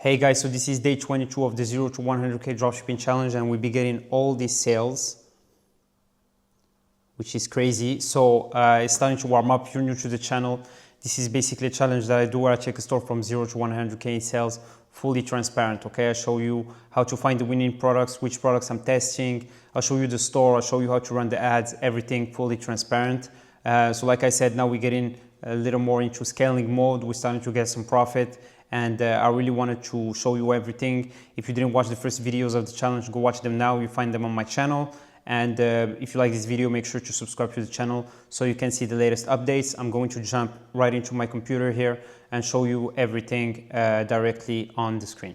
Hey guys, so this is day 22 of the 0 to 100k dropshipping challenge, and we'll be getting all these sales, which is crazy. So it's starting to warm up. If you're new to the channel, this is basically a challenge that I do where I check a store from 0 to 100k in sales, fully transparent. Okay, I show you how to find the winning products, which products I'm testing. I'll show you the store. I'll show you how to run the ads, everything fully transparent. So like I said, now we're getting a little more into scaling mode. We're starting to get some profit. And I really wanted to show you everything. If you didn't watch the first videos of the challenge, go watch them now. You find them on my channel. And if you like this video, make sure to subscribe to the channel so you can see the latest updates. I'm going to jump right into my computer here and show you everything directly on the screen.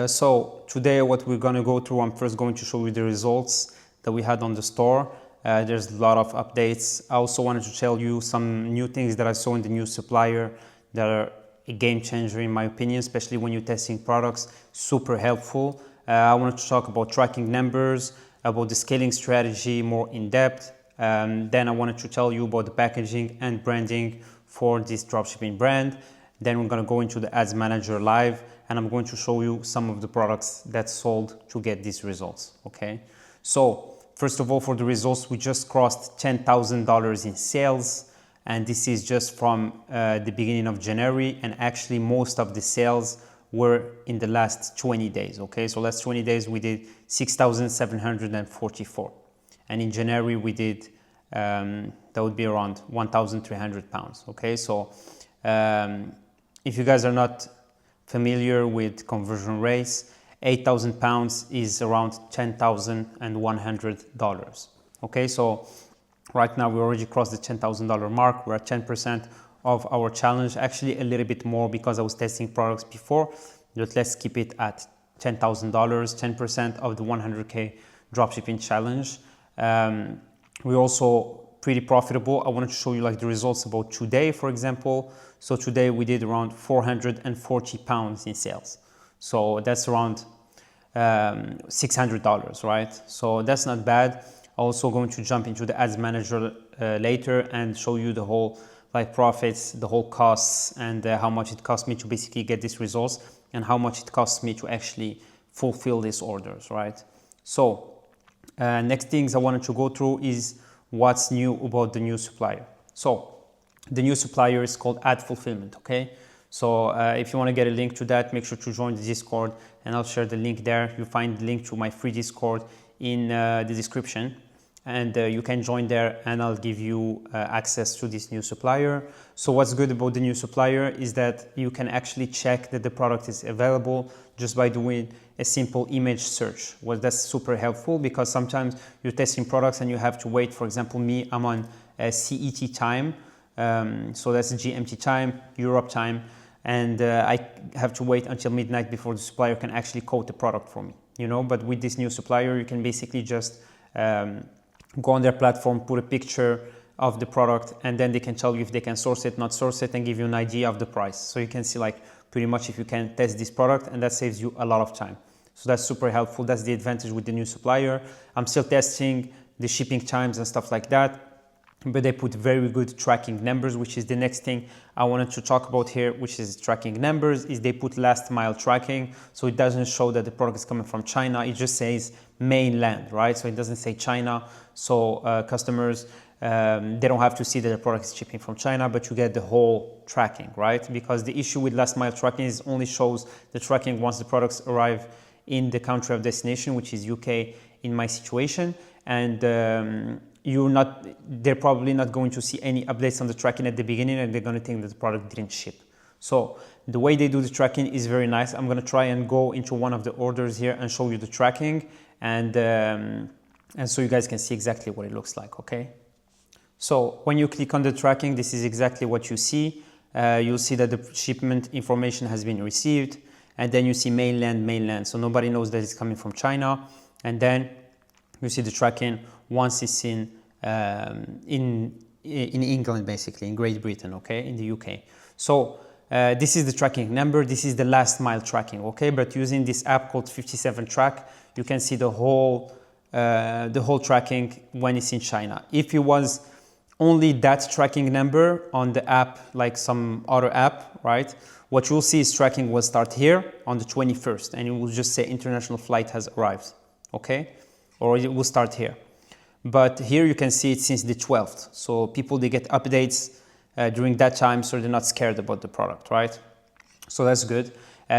So today what we're going to go through, I'm first going to show you the results that we had on the store. There's a lot of updates. I also wanted to tell you some new things that I saw in the new supplier that are a game changer in my opinion, especially when you're testing products. Super helpful. I wanted to talk about tracking numbers, about the scaling strategy more in depth. Then I wanted to tell you about the packaging and branding for this dropshipping brand. Then we're going to go into the ads manager live, and I'm going to show you some of the products that sold to get these results. Okay, so first of all, for the results, we just crossed $10,000 in sales. And this is just from the beginning of January, and actually most of the sales were in the last 20 days. Okay, so last 20 days we did 6,744, and in January we did that would be around 1,300 pounds. Okay, so if you guys are not familiar with conversion rates, 8,000 pounds is around $10,100. Okay, so right now we already crossed the $10,000 mark. We're at 10% of our challenge, actually a little bit more because I was testing products before, but let's keep it at $10,000, 10% of the 100k dropshipping challenge. We're also pretty profitable. I wanted to show you like the results about today, for example. So today we did around 440 pounds in sales. So that's around $600, right? So that's not bad. Also going to jump into the ads manager later and show you the whole like profits, the whole costs, and how much it cost me to basically get these results and how much it costs me to actually fulfill these orders, right? So next things I wanted to go through is what's new about the new supplier. So the new supplier is called Ad Fulfillment. Okay, so if you want to get a link to that, make sure to join the Discord, and I'll share the link there. You'll find the link to my free Discord in the description, and you can join there, and I'll give you access to this new supplier. So what's good about the new supplier is that you can actually check that the product is available just by doing a simple image search. Well, that's super helpful because sometimes you're testing products and you have to wait. For example, me, I'm on CET time, so that's GMT time, Europe time, and I have to wait until midnight before the supplier can actually code the product for me. You know, but with this new supplier, you can basically just go on their platform, put a picture of the product, and then they can tell you if they can source it, not source it, and give you an idea of the price. So you can see like pretty much if you can test this product, and that saves you a lot of time. So that's super helpful. That's the advantage with the new supplier. I'm still testing the shipping times and stuff like that, but they put very good tracking numbers, which is the next thing I wanted to talk about here, which is tracking numbers, is they put last mile tracking. So it doesn't show that the product is coming from China. It just says mainland, right? So it doesn't say China. So customers, they don't have to see that the product is shipping from China, but you get the whole tracking, right? Because the issue with last mile tracking is only shows the tracking once the products arrive in the country of destination, which is UK in my situation. And they're probably not going to see any updates on the tracking at the beginning, and they're going to think that the product didn't ship. So the way they do the tracking is very nice. I'm going to try and go into one of the orders here and show you the tracking, and so you guys can see exactly what it looks like. Okay, so when you click on the tracking, this is exactly what you see. You'll see that the shipment information has been received, and then you see mainland, so nobody knows that it's coming from China. And then you see the tracking once it's in England, basically in Great Britain, okay, in the UK. So this is the tracking number. This is the last mile tracking, okay. But using this app called 57 Track, you can see the whole tracking when it's in China. If it was only that tracking number on the app, like some other app, right, what you'll see is tracking will start here on the 21st, and it will just say international flight has arrived, okay? Or it will start here. But here you can see it since the 12th. So people, they get updates during that time, so they're not scared about the product, right? So that's good.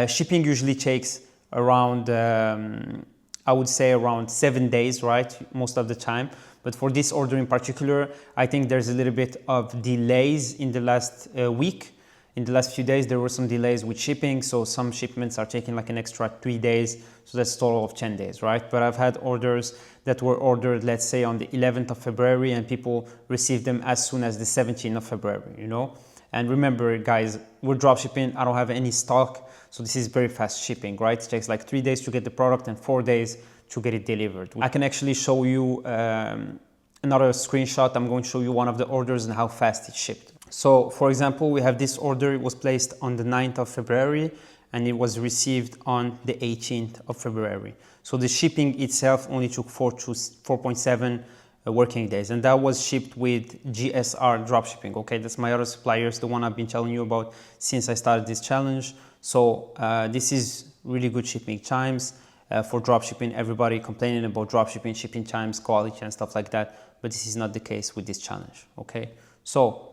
Shipping usually takes around, I would say around 7 days, right? Most of the time. But for this order in particular, I think there's a little bit of delays in the last week. In the last few days, there were some delays with shipping. So some shipments are taking like an extra 3 days. So that's a total of 10 days, right? But I've had orders that were ordered, let's say on the 11th of February, and people received them as soon as the 17th of February, you know? And remember guys, we're dropshipping, I don't have any stock. So this is very fast shipping, right? It takes like 3 days to get the product and 4 days to get it delivered. I can actually show you another screenshot. I'm going to show you one of the orders and how fast it shipped. So for example, we have this order. It was placed on the 9th of February and it was received on the 18th of February. So the shipping itself only took 4.7 working days, and that was shipped with GSR Dropshipping. Okay, that's my other suppliers, the one I've been telling you about since I started this challenge. So this is really good shipping times for dropshipping. Everybody complaining about dropshipping, shipping times, quality and stuff like that, but this is not the case with this challenge. Okay, so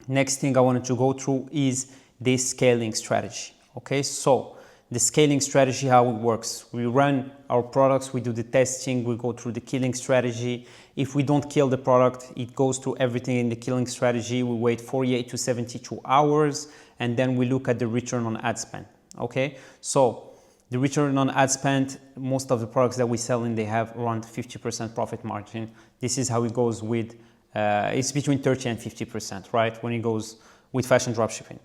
next thing I wanted to go through is this scaling strategy. Okay, so the scaling strategy, how it works. We run our products, we do the testing, we go through the killing strategy. If we don't kill the product, it goes through everything in the killing strategy. We wait 48 to 72 hours, and then we look at the return on ad spend. Okay, so the return on ad spend, most of the products that we sell in, they have around 50% profit margin. This is how it goes with, it's between 30 and 50%, right? When it goes with fashion dropshipping.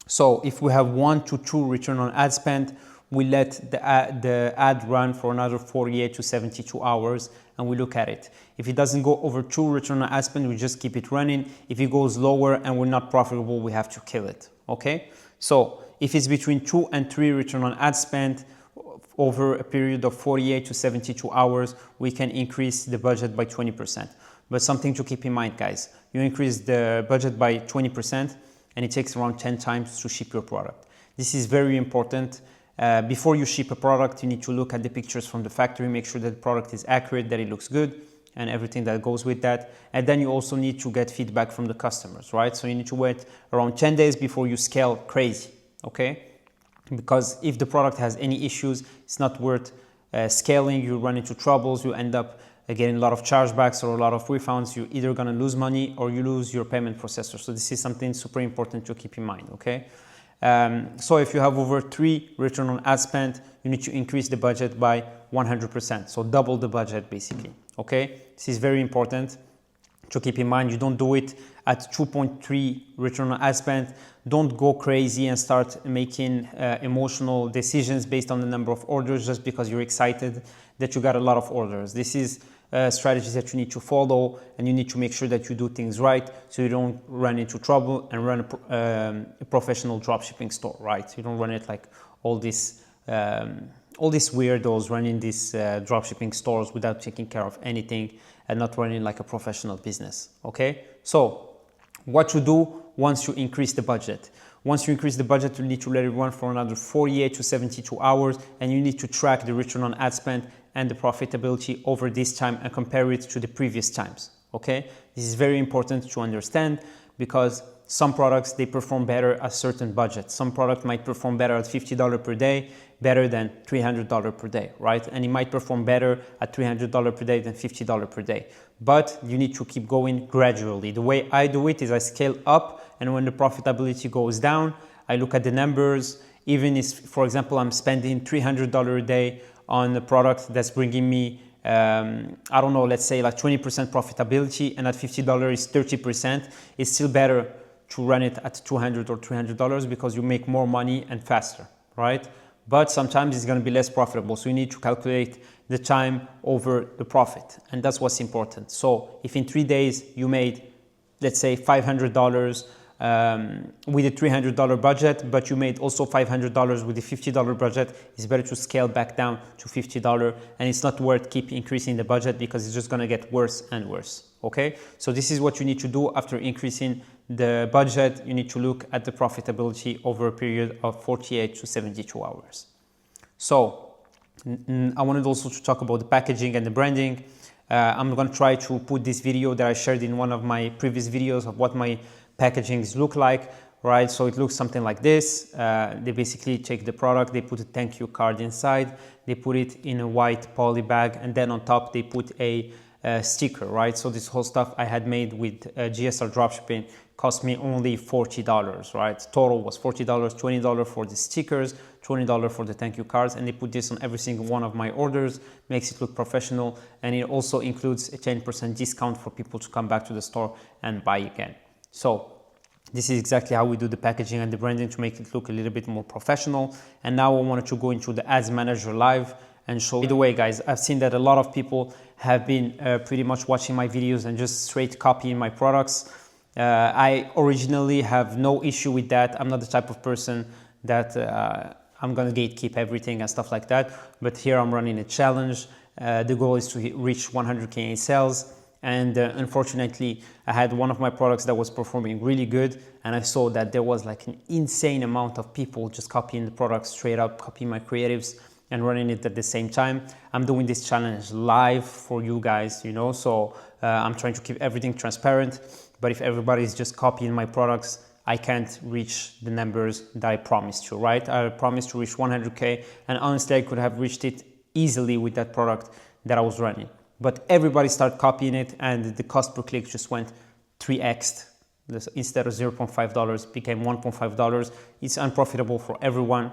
So if we have 1 to 2 return on ad spend, we let the ad run for another 48 to 72 hours and we look at it. If it doesn't go over 2 return on ad spend, we just keep it running. If it goes lower and we're not profitable, we have to kill it, okay? So if it's between 2 and 3 return on ad spend over a period of 48 to 72 hours, we can increase the budget by 20%. But something to keep in mind, guys, you increase the budget by 20%, and it takes around 10 times to ship your product. This is very important. Before you ship a product, you need to look at the pictures from the factory, make sure that the product is accurate, that it looks good, and everything that goes with that. And then you also need to get feedback from the customers, right? So you need to wait around 10 days before you scale crazy, okay? Because if the product has any issues, it's not worth scaling. You run into troubles, you end up getting a lot of chargebacks or a lot of refunds. You're either going to lose money or you lose your payment processor. So this is something super important to keep in mind, okay? So if you have over 3 return on ad spend, you need to increase the budget by 100%. So double the budget basically, okay? This is very important to keep in mind. You don't do it at 2.3 return on ad spend. Don't go crazy and start making emotional decisions based on the number of orders just because you're excited that you got a lot of orders. This is strategies that you need to follow, and you need to make sure that you do things right so you don't run into trouble and run a professional dropshipping store, right? You don't run it like all these weirdos running these dropshipping stores without taking care of anything and not running like a professional business, okay? So what you do once you increase the budget. Once you increase the budget, you need to let it run for another 48 to 72 hours, and you need to track the return on ad spend and the profitability over this time and compare it to the previous times, okay? This is very important to understand because some products, they perform better at certain budgets. Some product might perform better at $50 per day, better than $300 per day, right? And it might perform better at $300 per day than $50 per day. But you need to keep going gradually. The way I do it is I scale up, and when the profitability goes down, I look at the numbers. Even if, for example, I'm spending $300 a day on a product that's bringing me, I don't know, let's say like 20% profitability, and at $50 is 30%, it's still better to run it at $200 or $300 because you make more money and faster, right? But sometimes it's going to be less profitable. So you need to calculate the time over the profit. And that's what's important. So if in 3 days you made, let's say $500 with a $300 budget, but you made also $500 with a $50 budget, it's better to scale back down to $50. And it's not worth keep increasing the budget because it's just going to get worse and worse. Okay, so this is what you need to do after increasing the budget. You need to look at the profitability over a period of 48 to 72 hours. So I wanted also to talk about the packaging and the branding. I'm going to try to put this video that I shared in one of my previous videos of what my packagings look like, right? So it looks something like this. They basically take the product, they put a thank you card inside, they put it in a white poly bag, and then on top they put a sticker, right? So this whole stuff I had made with GSR Dropshipping cost me only $40, right? Total was $40, $20 for the stickers, $20 for the thank you cards, and they put this on every single one of my orders, makes it look professional, and it also includes a 10% discount for people to come back to the store and buy again. So this is exactly how we do the packaging and the branding to make it look a little bit more professional. And now I wanted to go into the Ads Manager Live and show. By the way, guys, I've seen that a lot of people have been pretty much watching my videos and just straight copying my products. I originally have no issue with that. I'm not the type of person that I'm gonna gatekeep everything and stuff like that. But here I'm running a challenge. The goal is to reach 100k in sales. And unfortunately, I had one of my products that was performing really good, and I saw that there was like an insane amount of people just copying the product straight up, copying my creatives and running it at the same time. I'm doing this challenge live for you guys, you know, so I'm trying to keep everything transparent. But if everybody is just copying my products, I can't reach the numbers that I promised to, right? I promised to reach 100k, and honestly, I could have reached it easily with that product that I was running. But everybody started copying it, and the cost per click just went 3x. Instead of $0.5, became $1.5. It's unprofitable for everyone,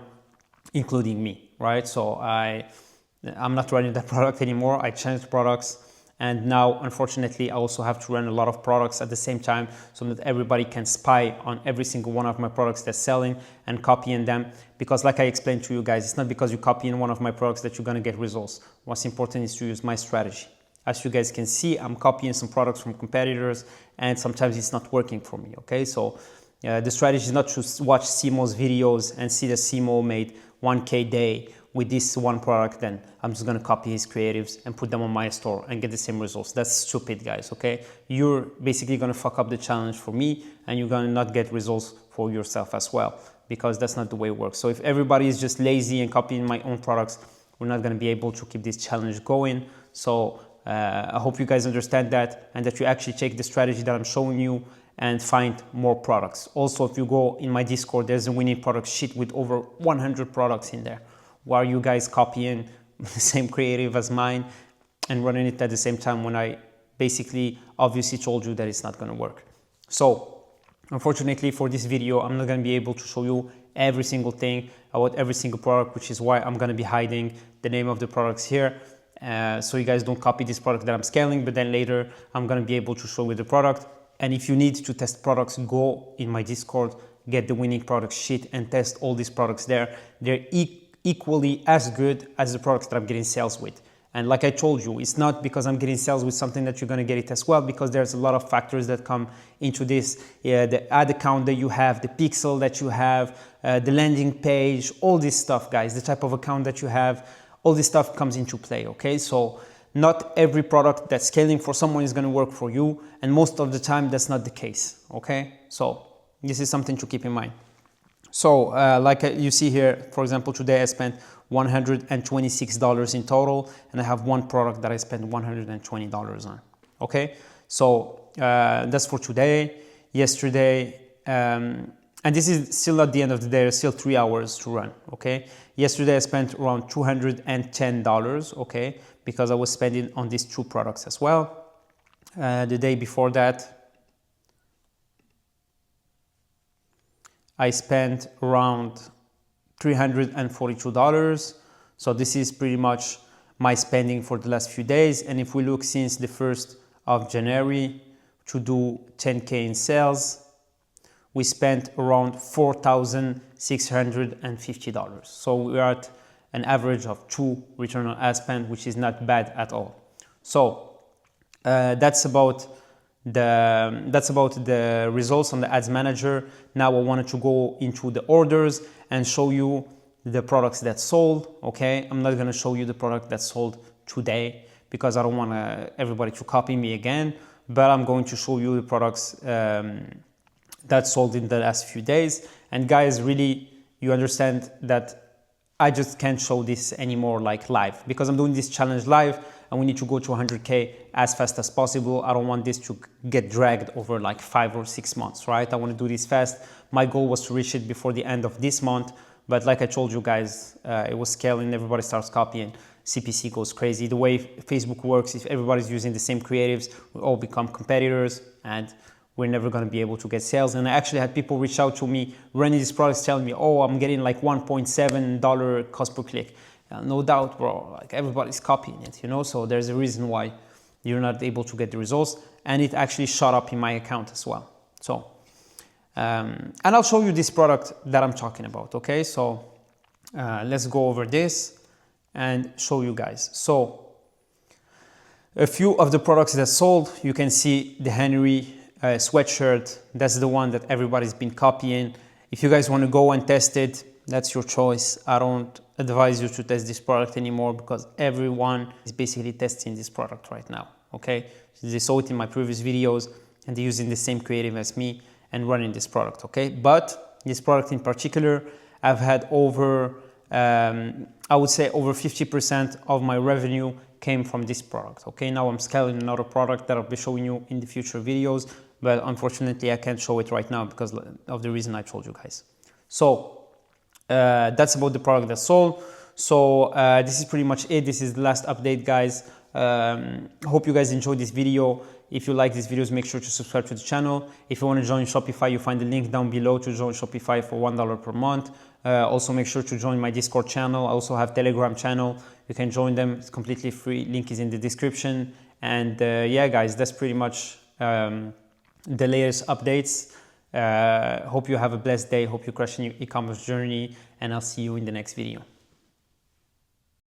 including me, right? So I'm not running that product anymore. I changed products, and now, unfortunately, I also have to run a lot of products at the same time so that everybody can spy on every single one of my products they're selling and copying them. Because like I explained to you guys, it's not because you copy in one of my products that you're gonna get results. What's important is to use my strategy. As you guys can see, I'm copying some products from competitors, and sometimes it's not working for me, okay? So the strategy is not to watch Simo's videos and see that Simo made 1K day with this one product, then I'm just gonna copy his creatives and put them on my store and get the same results. That's stupid, guys, okay? You're basically gonna fuck up the challenge for me, and you're gonna not get results for yourself as well, because that's not the way it works. So if everybody is just lazy and copying my own products, we're not gonna be able to keep this challenge going. So I hope you guys understand that, and that you actually take the strategy that I'm showing you and find more products. Also, if you go in my Discord, there's a winning product sheet with over 100 products in there. Why are you guys copying the same creative as mine and running it at the same time when I basically obviously told you that it's not going to work? So unfortunately for this video, I'm not going to be able to show you every single thing about every single product, which is why I'm going to be hiding the name of the products here. So you guys don't copy this product that I'm scaling, but then later I'm going to be able to show you the product. And if you need to test products, go in my Discord, get the winning product sheet and test all these products there. They're equally as good as the products that I'm getting sales with. And like I told you, it's not because I'm getting sales with something that you're going to get it as well, because there's a lot of factors that come into this. The ad account that you have, the pixel that you have, the landing page, all this stuff, guys, the type of account that you have, all this stuff comes into play, okay? So not every product that's scaling for someone is going to work for you, and most of the time that's not the case, okay? So this is something to keep in mind. So like you see here, for example, today I spent $126 in total, and I have one product that I spent $120 on, okay? So that's for today. Yesterday, and this is still at the end of the day, there's still 3 hours to run, okay? Yesterday I spent around $210, okay? Because I was spending on these two products as well. The day before that, I spent around $342. So this is pretty much my spending for the last few days. And if we look since the 1st of January to do 10K in sales, we spent around $4,650. So we're at an average of 2 return on ad spend, which is not bad at all. So that's about the results on the ads manager. Now I wanted to go into the orders and show you the products that sold. Okay, I'm not going to show you the product that sold today because I don't want everybody to copy me again. but I'm going to show you the products that sold in the last few days. And guys, really, you understand that I just can't show this anymore like live, because I'm doing this challenge live and we need to go to 100k as fast as possible. I don't want this to get dragged over like 5 or 6 months, right? I want to do this fast. My goal was to reach it before the end of this month, but like I told you guys, it was scaling, everybody starts copying, CPC goes crazy. The way Facebook works, if everybody's using the same creatives, we all become competitors and we're never going to be able to get sales. And I actually had people reach out to me running these products telling me, oh, I'm getting like $1.7 cost per click. No doubt, bro, like everybody's copying it, you know? So there's a reason why you're not able to get the results. And it actually shot up in my account as well. So, and I'll show you this product that I'm talking about, okay? So let's go over this and show you guys. So a few of the products that sold, you can see the Henry sweatshirt. That's the one that everybody's been copying. If you guys want to go and test it, that's your choice. I don't advise you to test this product anymore because everyone is basically testing this product right now, okay? So they saw it in my previous videos and they're using the same creative as me and running this product, okay? But this product in particular, I've had over, I would say over 50% of my revenue came from this product, okay? Now I'm scaling another product that I'll be showing you in the future videos, but unfortunately I can't show it right now because of the reason I told you guys. So that's about the product that sold. So this is pretty much it. This is the last update, guys. Hope you guys enjoyed this video. If you like these videos, make sure to subscribe to the channel. If you want to join Shopify, you find the link down below to join Shopify for $1 per month. Also make sure to join my Discord channel. I also have Telegram channel. You can join them. It's completely free. Link is in the description. And yeah, guys, that's pretty much the latest updates. Hope you have a blessed day. Hope you're crushing your e-commerce journey. And I'll see you in the next video.